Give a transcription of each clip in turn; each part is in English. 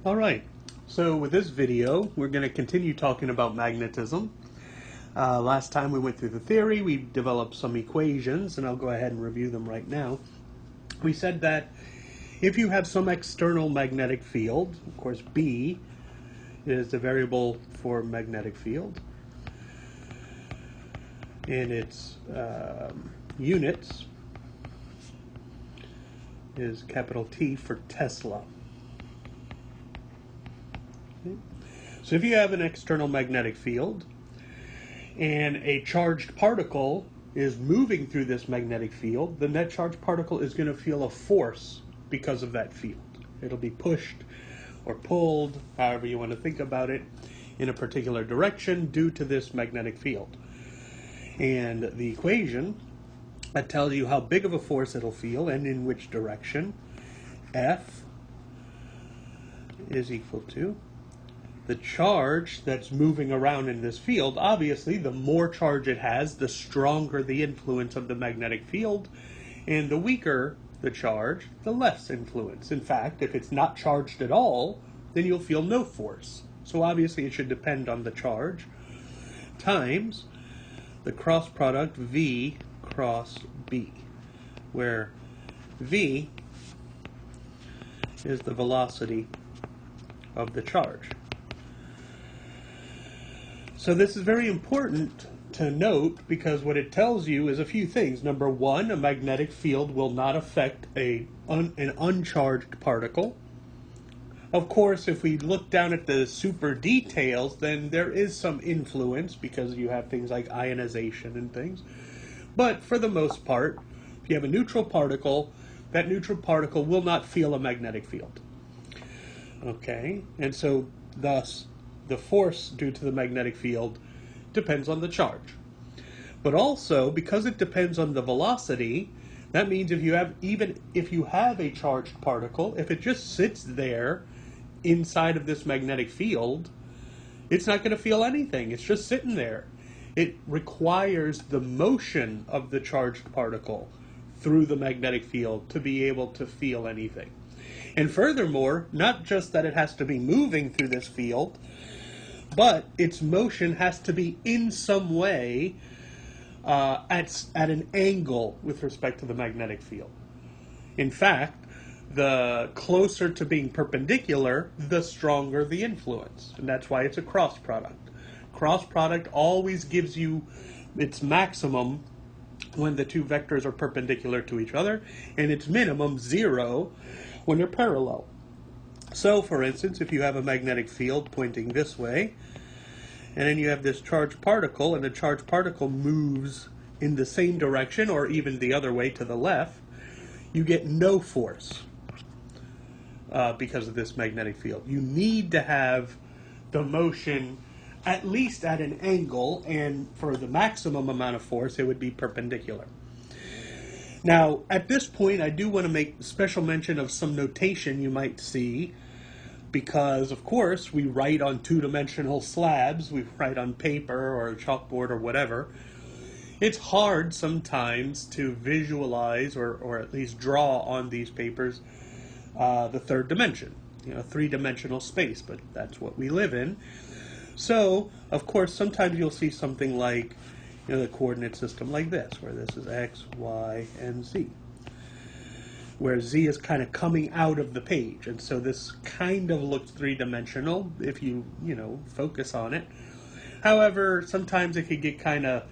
All right, so with this video, we're going to continue talking about magnetism. Last time we went through the theory, we developed some equations, and I'll go ahead and review them right now. We said that if you have some external magnetic field, of course B is the variable for magnetic field, and its units is capital T for Tesla. Okay. So if you have an external magnetic field and a charged particle is moving through this magnetic field, the net charged particle is going to feel a force because of that field. It'll be pushed or pulled, however you want to think about it, in a particular direction due to this magnetic field. And the equation that tells you how big of a force it'll feel and in which direction, F is equal to the charge that's moving around in this field. Obviously, the more charge it has, the stronger the influence of the magnetic field, and the weaker the charge, the less influence. In fact, if it's not charged at all, then you'll feel no force. So obviously it should depend on the charge, times the cross product V cross B, where V is the velocity of the charge. So this is very important to note because what it tells you is a few things. Number one, a magnetic field will not affect an uncharged particle. Of course, if we look down at the super details, then there is some influence because you have things like ionization and things. But for the most part, if you have a neutral particle, that neutral particle will not feel a magnetic field. Okay, and so thus the force due to the magnetic field depends on the charge. But also, because it depends on the velocity, that means if you have a charged particle, if it just sits there inside of this magnetic field, it's not going to feel anything. It's just sitting there. It requires the motion of the charged particle through the magnetic field to be able to feel anything. And furthermore, not just that it has to be moving through this field, but its motion has to be in some way at an angle with respect to the magnetic field. In fact, the closer to being perpendicular, the stronger the influence. And that's why it's a cross product. Cross product always gives you its maximum when the two vectors are perpendicular to each other, and its minimum 0 when they're parallel. So, for instance, if you have a magnetic field pointing this way, and then you have this charged particle, and the charged particle moves in the same direction, or even the other way to the left, you get no force because of this magnetic field. You need to have the motion at least at an angle, and for the maximum amount of force, it would be perpendicular. Now, at this point, I do want to make special mention of some notation you might see, because, of course, we write on two-dimensional slabs, we write on paper or a chalkboard or whatever. It's hard sometimes to visualize or at least draw on these papers the third dimension, three-dimensional space, but that's what we live in. So, of course, sometimes you'll see something like the coordinate system like this, where this is X, Y, and Z, where Z is kind of coming out of the page. And so this kind of looks three-dimensional if you focus on it. However, sometimes it could get kind of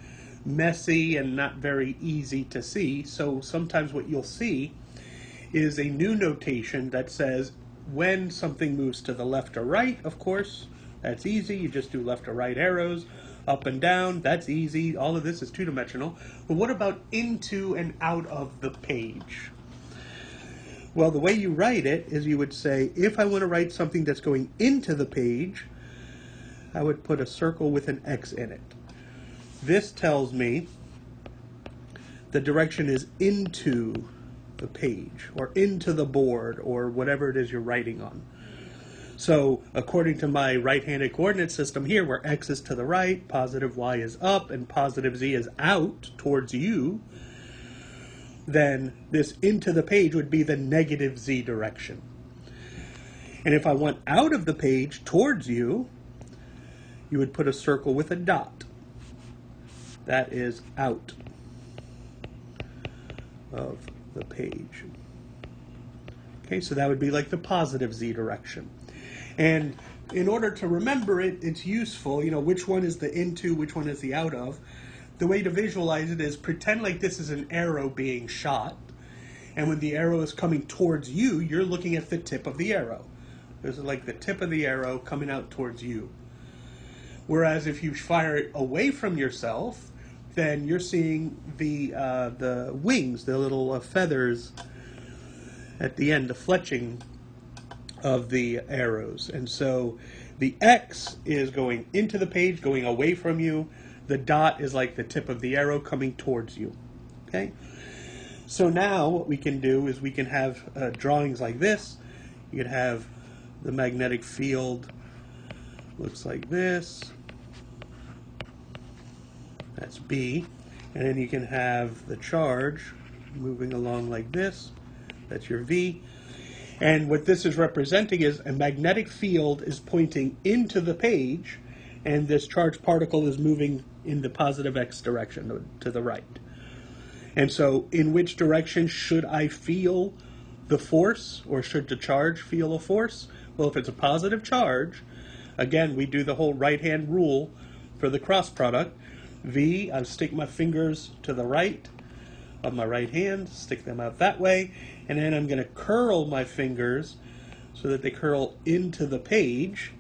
messy and not very easy to see. So sometimes what you'll see is a new notation that says when something moves to the left or right, of course, that's easy. You just do left or right arrows. Up and down, that's easy. All of this is two-dimensional. But what about into and out of the page? Well, the way you write it is you would say, if I want to write something that's going into the page, I would put a circle with an X in it. This tells me the direction is into the page, or into the board, or whatever it is you're writing on. So, according to my right-handed coordinate system here, where X is to the right, positive Y is up, and positive Z is out towards you, then this into the page would be the negative Z direction. And if I went out of the page towards you, you would put a circle with a dot. That is out of the page. Okay, so that would be like the positive z direction. And in order to remember it, it's useful, which one is the into, which one is the out of. The way to visualize it is pretend like this is an arrow being shot. And when the arrow is coming towards you, you're looking at the tip of the arrow. This is like the tip of the arrow coming out towards you. Whereas if you fire it away from yourself, then you're seeing the wings, the little feathers at the end, the fletching of the arrows. And so the X is going into the page, going away from you. The dot is like the tip of the arrow coming towards you. Okay? So now what we can do is we can have drawings like this. You could have the magnetic field looks like this. That's B. And then you can have the charge moving along like this. That's your V. And what this is representing is a magnetic field is pointing into the page, and this charged particle is moving in the positive X direction, to the right. And so in which direction should I feel the force, or should the charge feel a force? Well, if it's a positive charge, again, we do the whole right-hand rule for the cross product. V, I'll stick my fingers to the right of my right hand, stick them out that way, and then I'm going to curl my fingers so that they curl into the page,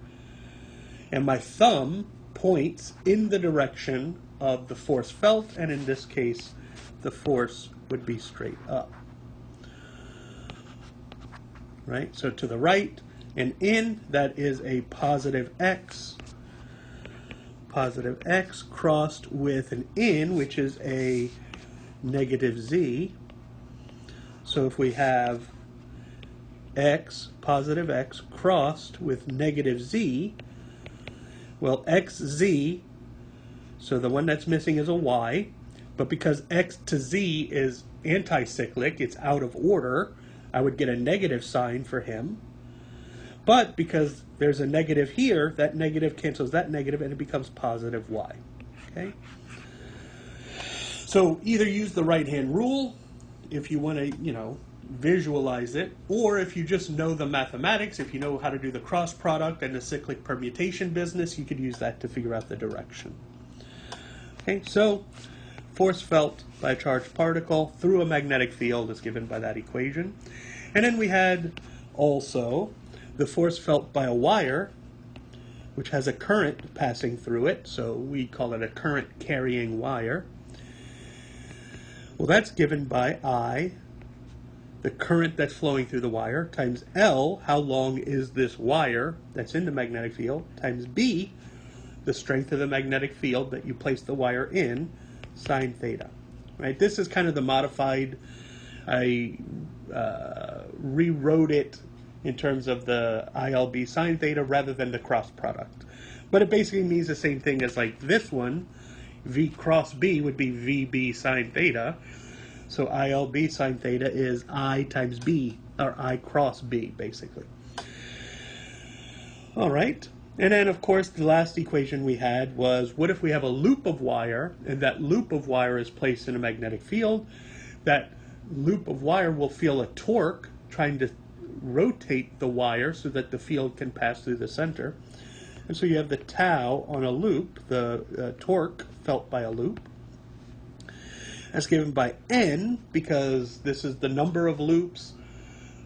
and my thumb points in the direction of the force felt, and in this case the force would be straight up. Right? So to the right and in, that is a positive X crossed with an in, which is a negative Z. So if we have X, positive X, crossed with negative Z, well, XZ, so the one that's missing is a Y, but because X to Z is anticyclic, it's out of order, I would get a negative sign for him. But because there's a negative here, that negative cancels that negative and it becomes positive Y. Okay? So either use the right-hand rule if you want to, visualize it, or if you just know the mathematics, if you know how to do the cross product and the cyclic permutation business, you could use that to figure out the direction. Okay, so force felt by a charged particle through a magnetic field is given by that equation. And then we had also the force felt by a wire, which has a current passing through it, so we call it a current carrying wire. Well, that's given by I, the current that's flowing through the wire, times L, how long is this wire that's in the magnetic field, times B, the strength of the magnetic field that you place the wire in, sine theta. Right? This is kind of the modified, I rewrote it in terms of the ILB sine theta rather than the cross product. But it basically means the same thing as like this one. V cross B would be VB sine theta. So ILB sine theta is I times B, or I cross B, basically. All right. And then, of course, the last equation we had was, what if we have a loop of wire, and that loop of wire is placed in a magnetic field? That loop of wire will feel a torque trying to rotate the wire so that the field can pass through the center. And so you have the tau on a loop, the torque felt by a loop. That's given by n because this is the number of loops.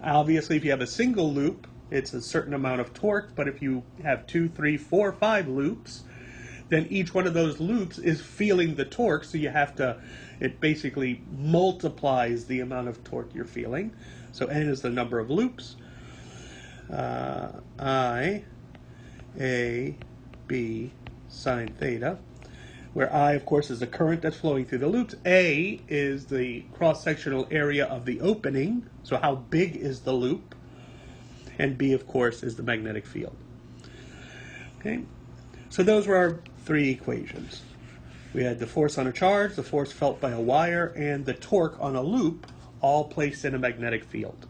Obviously, if you have a single loop, it's a certain amount of torque, but if you have 2, 3, 4, 5 loops, then each one of those loops is feeling the torque, so you have to, it basically multiplies the amount of torque you're feeling. So n is the number of loops. I, A, B, sine theta, where I, of course, is the current that's flowing through the loops. A is the cross-sectional area of the opening, so how big is the loop. And B, of course, is the magnetic field. Okay, so those were our three equations. We had the force on a charge, the force felt by a wire, and the torque on a loop, all placed in a magnetic field.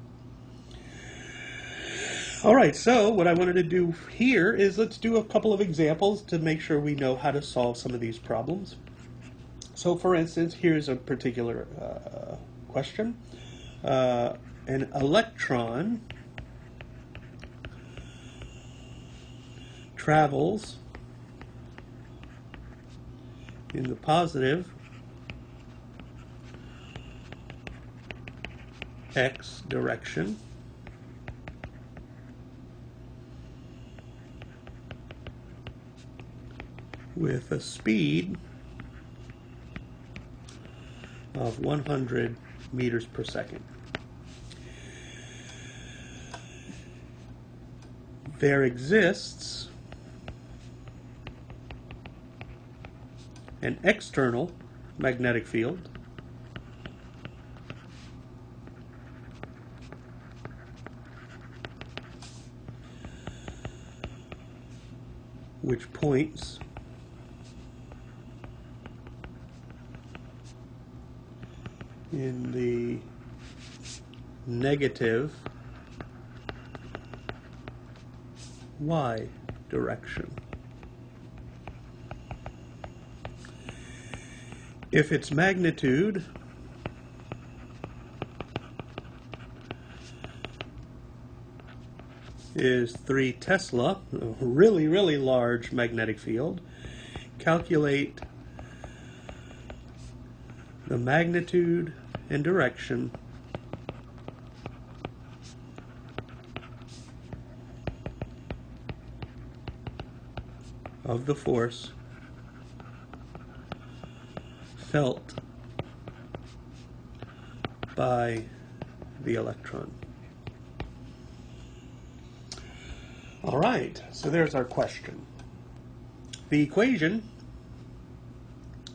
All right, so what I wanted to do here is let's do a couple of examples to make sure we know how to solve some of these problems. So for instance, here's a particular question. An electron travels in the positive x direction with a speed of 100 meters per second. There exists an external magnetic field which points in the negative y direction. If its magnitude is 3 Tesla, a really, really large magnetic field, calculate the magnitude and direction of the force felt by the electron. All right, so there's our question. The equation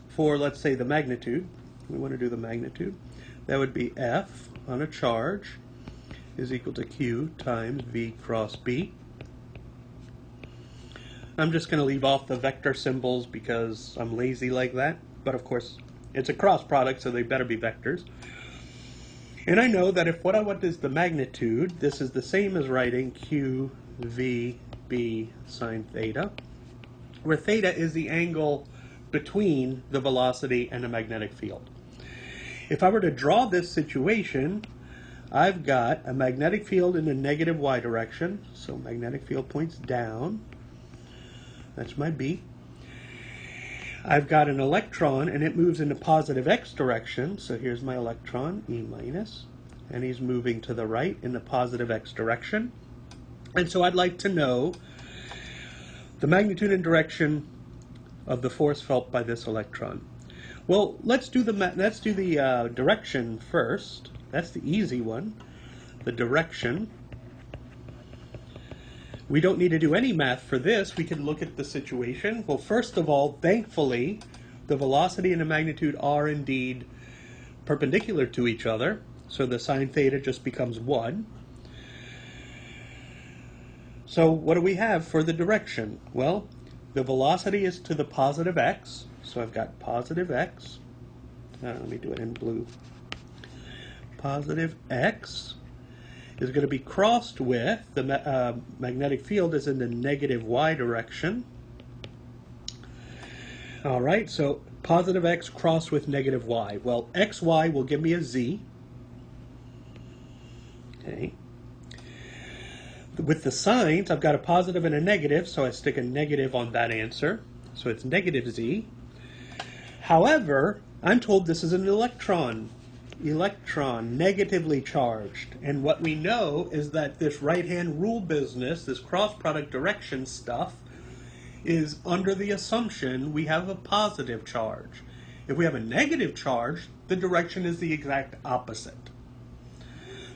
for, let's say, the magnitude, we want to do the magnitude, that would be F on a charge is equal to Q times V cross B. I'm just going to leave off the vector symbols because I'm lazy like that, but of course it's a cross product, so they better be vectors. And I know that if what I want is the magnitude, this is the same as writing Q V B sine theta, where theta is the angle between the velocity and the magnetic field. If I were to draw this situation, I've got a magnetic field in the negative y direction, so magnetic field points down. That's my B. I've got an electron, and it moves in the positive x direction, so here's my electron, E minus, and he's moving to the right in the positive x direction. And so I'd like to know the magnitude and direction of the force felt by this electron. Well, let's do the direction first. That's the easy one. The direction. We don't need to do any math for this. We can look at the situation. Well, first of all, thankfully, the velocity and the magnitude are indeed perpendicular to each other. So the sine theta just becomes 1. So what do we have for the direction? Well, the velocity is to the positive x. So I've got positive x. Let me do it in blue. Positive x is going to be crossed with, the magnetic field is in the negative y direction. All right, so positive x crossed with negative y. Well, xy will give me a z. Okay. With the signs, I've got a positive and a negative, so I stick a negative on that answer. So it's negative z. However, I'm told this is an electron. Negatively charged. And what we know is that this right-hand rule business, this cross-product direction stuff, is under the assumption we have a positive charge. If we have a negative charge, the direction is the exact opposite.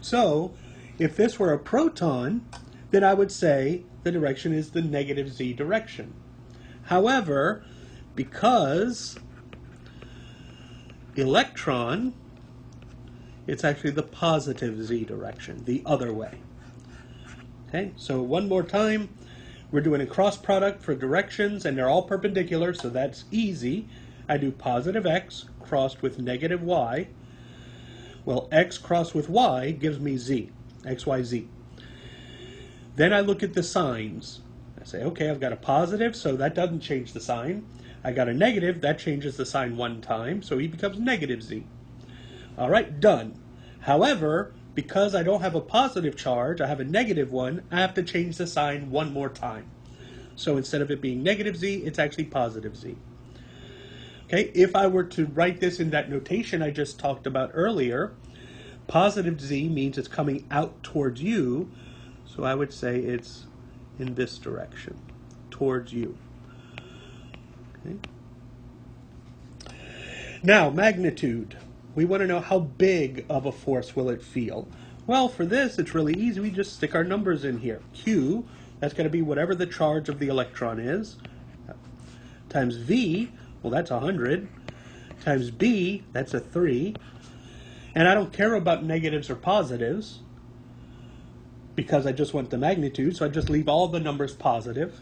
So, if this were a proton, then I would say the direction is the negative z direction. However, because electron, it's actually the positive z direction, the other way. Okay, so one more time, we're doing a cross product for directions, and they're all perpendicular, so that's easy. I do positive x crossed with negative y. Well, x crossed with y gives me z, xyz. Then I look at the signs. I say, okay, I've got a positive, so that doesn't change the sign. I got a negative, that changes the sign one time, so he becomes negative Z. All right, done. However, because I don't have a positive charge, I have a negative one, I have to change the sign one more time. So instead of it being negative Z, it's actually positive Z. Okay, if I were to write this in that notation I just talked about earlier, positive Z means it's coming out towards you, so I would say it's in this direction, towards you. Okay. Now, magnitude. We want to know how big of a force will it feel. Well, for this, it's really easy. We just stick our numbers in here. Q, that's going to be whatever the charge of the electron is, times V, well, that's 100, times B, that's a 3. And I don't care about negatives or positives because I just want the magnitude, so I just leave all the numbers positive.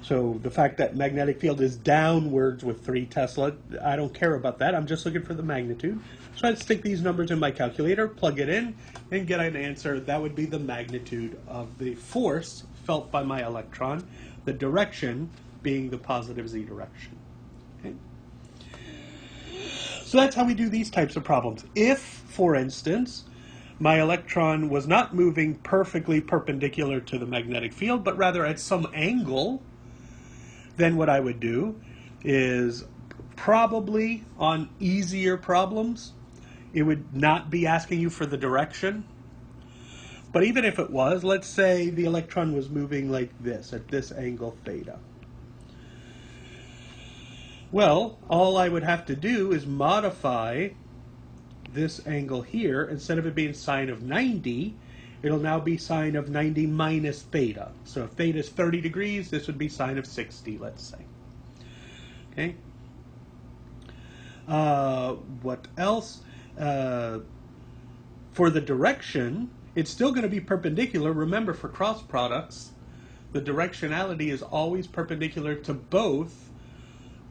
So the fact that magnetic field is downwards with 3 Tesla, I don't care about that. I'm just looking for the magnitude. So I'd stick these numbers in my calculator, plug it in, and get an answer. That would be the magnitude of the force felt by my electron, the direction being the positive Z direction. Okay? So that's how we do these types of problems. If, for instance, my electron was not moving perfectly perpendicular to the magnetic field, but rather at some angle, then what I would do is probably on easier problems, it would not be asking you for the direction. But even if it was, let's say the electron was moving like this, at this angle theta. Well, all I would have to do is modify this angle here. Instead of it being sine of 90, it'll now be sine of 90 minus theta. So if theta is 30 degrees, this would be sine of 60, let's say. Okay. What else? For the direction, it's still going to be perpendicular. Remember, for cross products, the directionality is always perpendicular to both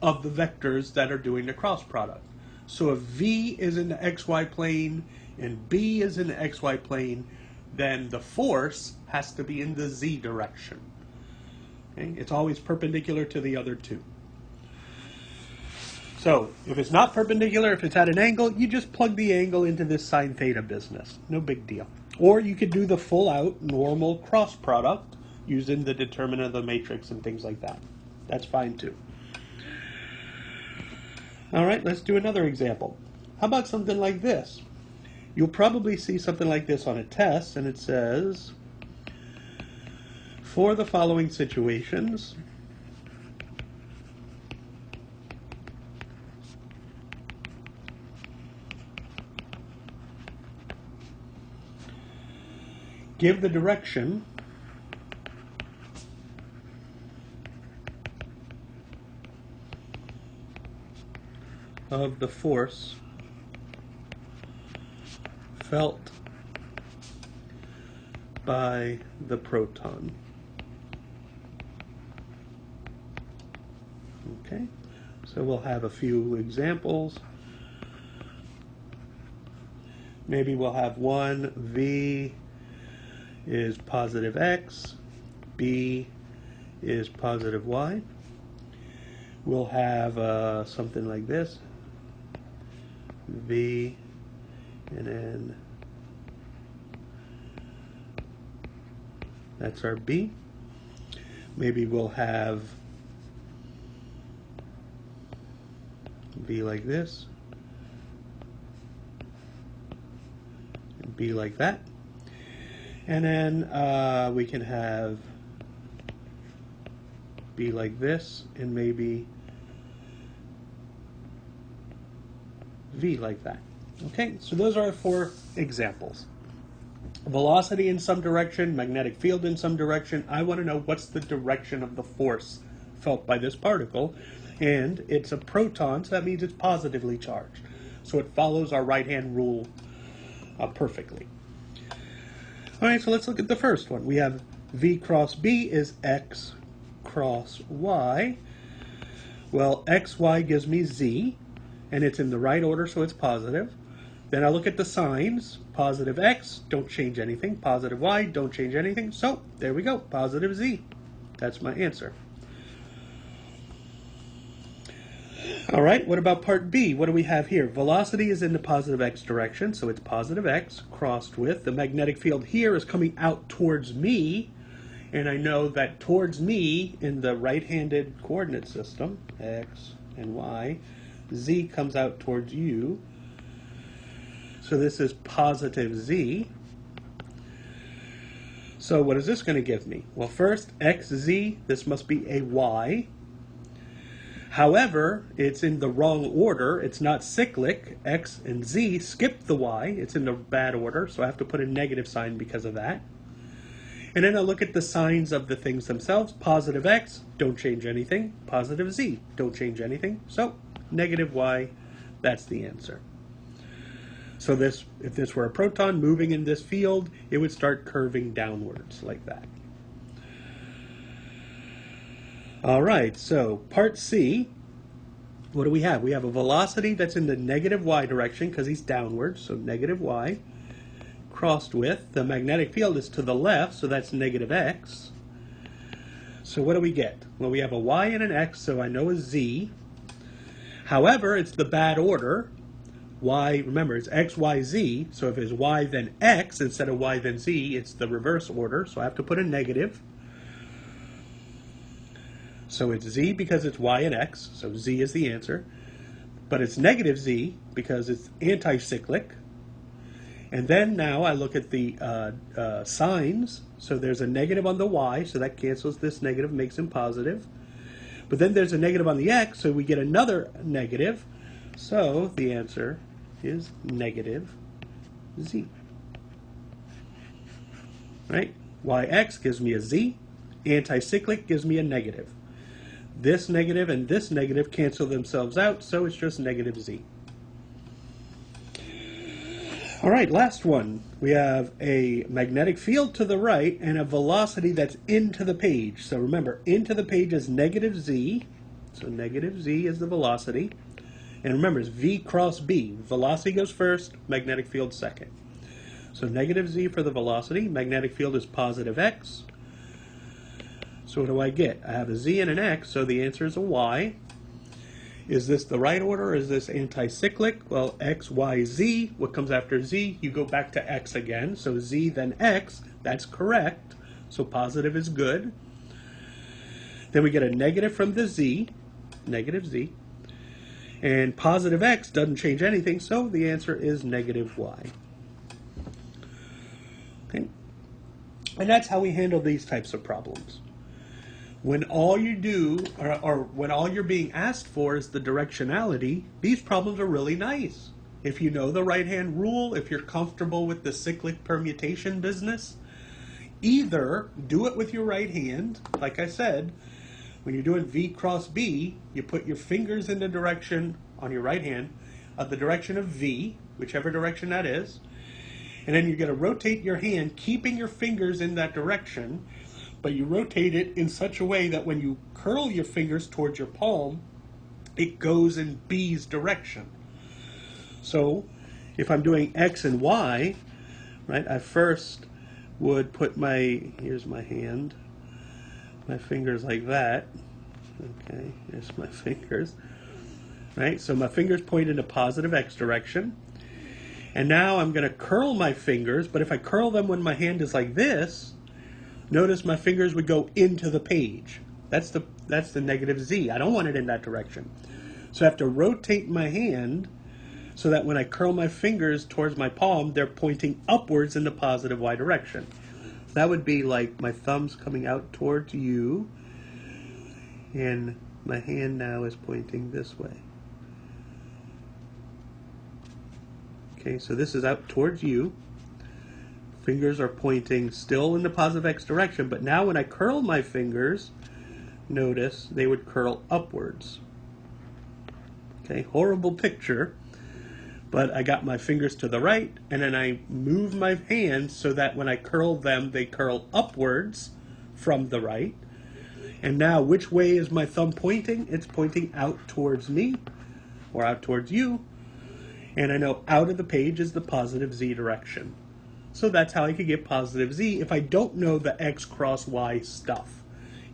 of the vectors that are doing the cross product. So if V is in the xy plane and B is in the xy plane, then the force has to be in the Z direction. Okay? It's always perpendicular to the other two. So if it's not perpendicular, if it's at an angle, you just plug the angle into this sine theta business. No big deal. Or you could do the full out normal cross product using the determinant of the matrix and things like that. That's fine too. All right, let's do another example. How about something like this? You'll probably see something like this on a test, and it says, for the following situations, give the direction of the force felt by the proton. Okay, so we'll have a few examples. Maybe we'll have one, V is positive X, B is positive Y. We'll have something like this, V, and then that's our B. Maybe we'll have B like this, and B like that. And then we can have B like this, and maybe V like that. Okay, so those are our 4 examples. Velocity in some direction, magnetic field in some direction. I want to know what's the direction of the force felt by this particle. And it's a proton, so that means it's positively charged. So it follows our right-hand rule perfectly. All right, so let's look at the first one. We have V cross B is X cross Y. Well, XY gives me Z, and it's in the right order, so it's positive. Then I look at the signs. positive x, don't change anything. Positive y, don't change anything. So there we go, positive z. That's my answer. All right, what about part B? What do we have here? Velocity is in the positive x direction, so it's positive x crossed with. The magnetic field here is coming out towards me, and I know that towards me in the right-handed coordinate system, x and y, z comes out towards you. So this is positive z. So what is this going to give me? Well, first, xz, this must be a y. However, it's in the wrong order. It's not cyclic. X and z skip the y. It's in the bad order, so I have to put a negative sign because of that. And then I look at the signs of the things themselves. Positive x, don't change anything. Positive z, don't change anything. So negative y, that's the answer. So this, if this were a proton moving in this field, it would start curving downwards like that. All right, so part C, what do we have? We have a velocity that's in the negative y direction because he's downward, so negative y, crossed with. The magnetic field is to the left, so that's negative x. So what do we get? Well, we have a y and an x, so I know a z. However, it's the bad order. Y, remember, it's x, y, z, so if it's y then x instead of y then z, it's the reverse order, so I have to put a negative. So it's z because it's y and x, so z is the answer. But it's negative z because it's anti-cyclic. And then now I look at the signs. So there's a negative on the y, so that cancels this negative, makes him positive. But then there's a negative on the x, so we get another negative. So the answer is negative z. Right? Yx gives me a z. Anti-cyclic gives me a negative. This negative and this negative cancel themselves out, so it's just negative z. All right, last one. We have a magnetic field to the right and a velocity that's into the page. So remember, into the page is negative z. So negative z is the velocity. And remember, it's v cross b. Velocity goes first, magnetic field second. So negative z for the velocity. Magnetic field is positive x. So what do I get? I have a z and an x, so the answer is a y. Is this the right order or is this anti-cyclic? Well, x, y, z. What comes after z? You go back to x again. So z then x. That's correct. So positive is good. Then we get a negative from the z. Negative z. And positive x doesn't change anything, so the answer is negative y. Okay. And that's how we handle these types of problems. When all you do, or when all you're being asked for is the directionality, these problems are really nice. If you know the right-hand rule, if you're comfortable with the cyclic permutation business, either do it with your right hand, like I said, when you're doing V cross B, you put your fingers in the direction, on your right hand, of the direction of V, whichever direction that is, and then you're going to rotate your hand, keeping your fingers in that direction, but you rotate it in such a way that when you curl your fingers towards your palm, it goes in B's direction. So if I'm doing X and Y, right, I first would put here's my hand, my fingers like that. Okay, there's my fingers. Right, so my fingers point in the positive X direction. And now I'm going to curl my fingers, but if I curl them when my hand is like this, notice my fingers would go into the page. That's the negative z. I don't want it in that direction. So I have to rotate my hand so that when I curl my fingers towards my palm, they're pointing upwards in the positive y direction. So that would be like my thumb's coming out towards you, and my hand now is pointing this way. Okay, so this is out towards you. Fingers are pointing still in the positive x direction, but now when I curl my fingers, notice they would curl upwards. Okay, horrible picture, but I got my fingers to the right, and then I move my hands so that when I curl them, they curl upwards from the right. And now, which way is my thumb pointing? It's pointing out towards me, or out towards you. And I know out of the page is the positive z direction. So that's how I could get positive z if I don't know the x cross y stuff.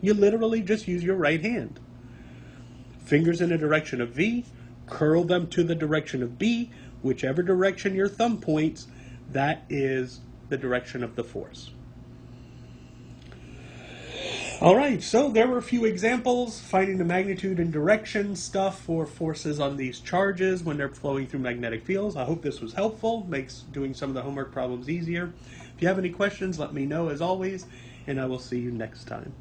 You literally just use your right hand. Fingers in the direction of v, curl them to the direction of b, whichever direction your thumb points, that is the direction of the force. Alright, so there were a few examples, finding the magnitude and direction stuff for forces on these charges when they're flowing through magnetic fields. I hope this was helpful, makes doing some of the homework problems easier. If you have any questions, let me know as always, and I will see you next time.